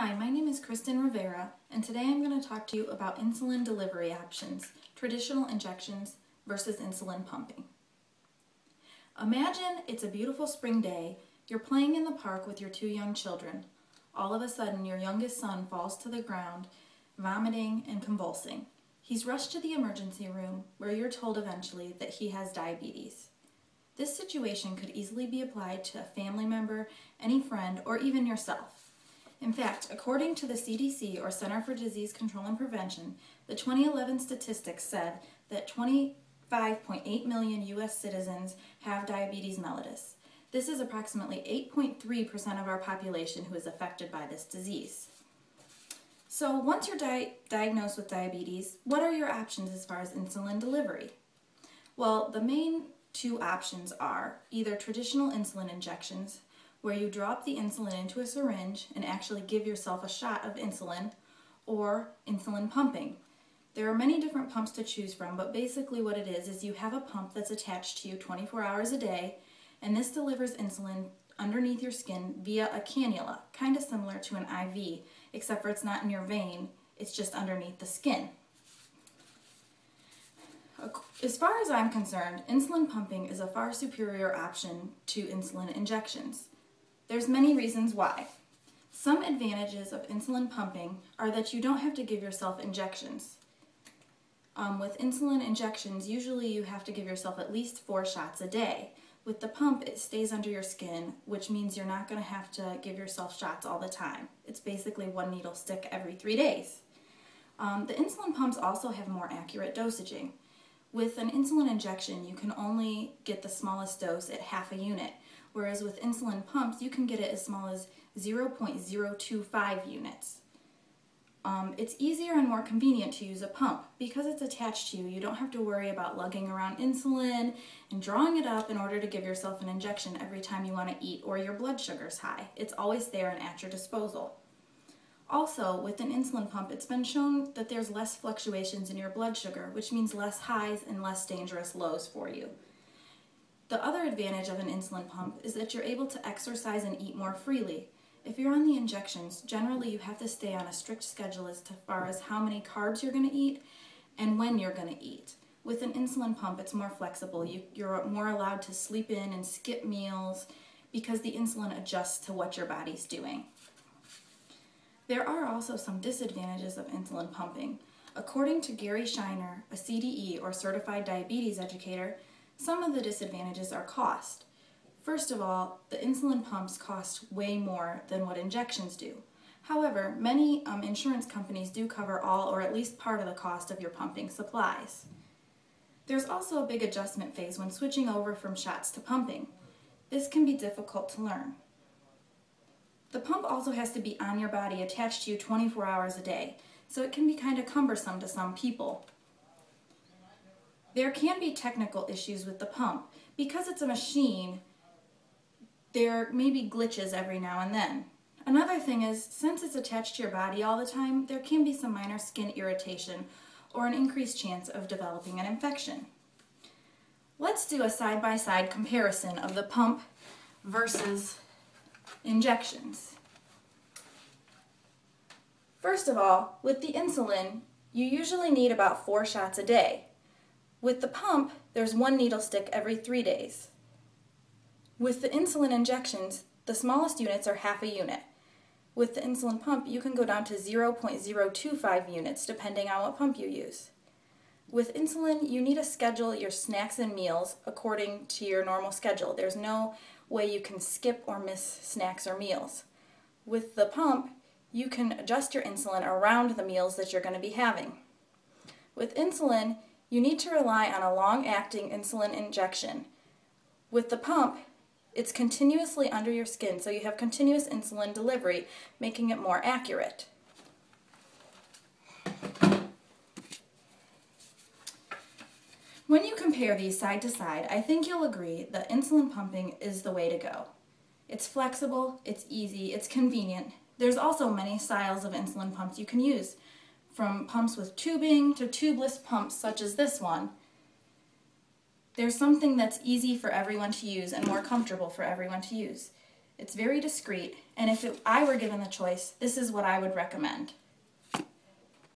Hi, my name is Kristen Rivera, and today I'm going to talk to you about insulin delivery options, traditional injections versus insulin pumping. Imagine it's a beautiful spring day, you're playing in the park with your two young children. All of a sudden, your youngest son falls to the ground, vomiting and convulsing. He's rushed to the emergency room, where you're told eventually that he has diabetes. This situation could easily be applied to a family member, any friend, or even yourself. In fact, according to the CDC, or Center for Disease Control and Prevention, the 2011 statistics said that 25.8 million U.S. citizens have diabetes mellitus. This is approximately 8.3% of our population who is affected by this disease. So once you're diagnosed with diabetes, what are your options as far as insulin delivery? Well, the main two options are either traditional insulin injections, where you drop the insulin into a syringe and actually give yourself a shot of insulin, or insulin pumping. There are many different pumps to choose from, but basically what it is you have a pump that's attached to you 24 hours a day, and this delivers insulin underneath your skin via a cannula, kind of similar to an IV, except for it's not in your vein, it's just underneath the skin. As far as I'm concerned, insulin pumping is a far superior option to insulin injections. There's many reasons why. Some advantages of insulin pumping are that you don't have to give yourself injections. With insulin injections, usually you have to give yourself at least 4 shots a day. With the pump, it stays under your skin, which means you're not going to have to give yourself shots all the time. It's basically one needle stick every 3 days. The insulin pumps also have more accurate dosaging. With an insulin injection, you can only get the smallest dose at half a unit, whereas with insulin pumps, you can get it as small as 0.025 units. It's easier and more convenient to use a pump. Because it's attached to you, you don't have to worry about lugging around insulin and drawing it up in order to give yourself an injection every time you want to eat or your blood sugar's high. It's always there and at your disposal. Also, with an insulin pump, it's been shown that there's less fluctuations in your blood sugar, which means less highs and less dangerous lows for you. The other advantage of an insulin pump is that you're able to exercise and eat more freely. If you're on the injections, generally you have to stay on a strict schedule as far as how many carbs you're going to eat and when you're going to eat. With an insulin pump, it's more flexible. You're more allowed to sleep in and skip meals because the insulin adjusts to what your body's doing. There are also some disadvantages of insulin pumping. According to Gary Shiner, a CDE or certified diabetes educator, some of the disadvantages are cost. First of all, the insulin pumps cost way more than what injections do. However, many insurance companies do cover all or at least part of the cost of your pumping supplies. There's also a big adjustment phase when switching over from shots to pumping. This can be difficult to learn. The pump also has to be on your body, attached to you 24 hours a day, so it can be kind of cumbersome to some people. There can be technical issues with the pump. Because it's a machine, there may be glitches every now and then. Another thing is, since it's attached to your body all the time, there can be some minor skin irritation or an increased chance of developing an infection. Let's do a side-by-side comparison of the pump versus injections. First of all, with the insulin, you usually need about 4 shots a day. With the pump, there's 1 needle stick every 3 days. With the insulin injections, the smallest units are half a unit. With the insulin pump, you can go down to 0.025 units depending on what pump you use. With insulin, you need to schedule your snacks and meals according to your normal schedule. There's no way you can skip or miss snacks or meals. With the pump, you can adjust your insulin around the meals that you're going to be having. With insulin, you need to rely on a long-acting insulin injection. With the pump, it's continuously under your skin, so you have continuous insulin delivery, making it more accurate. When you compare these side to side, I think you'll agree that insulin pumping is the way to go. It's flexible, it's easy, it's convenient. There's also many styles of insulin pumps you can use, from pumps with tubing to tubeless pumps such as this one. There's something that's easy for everyone to use and more comfortable for everyone to use. It's very discreet, and if I were given the choice, this is what I would recommend.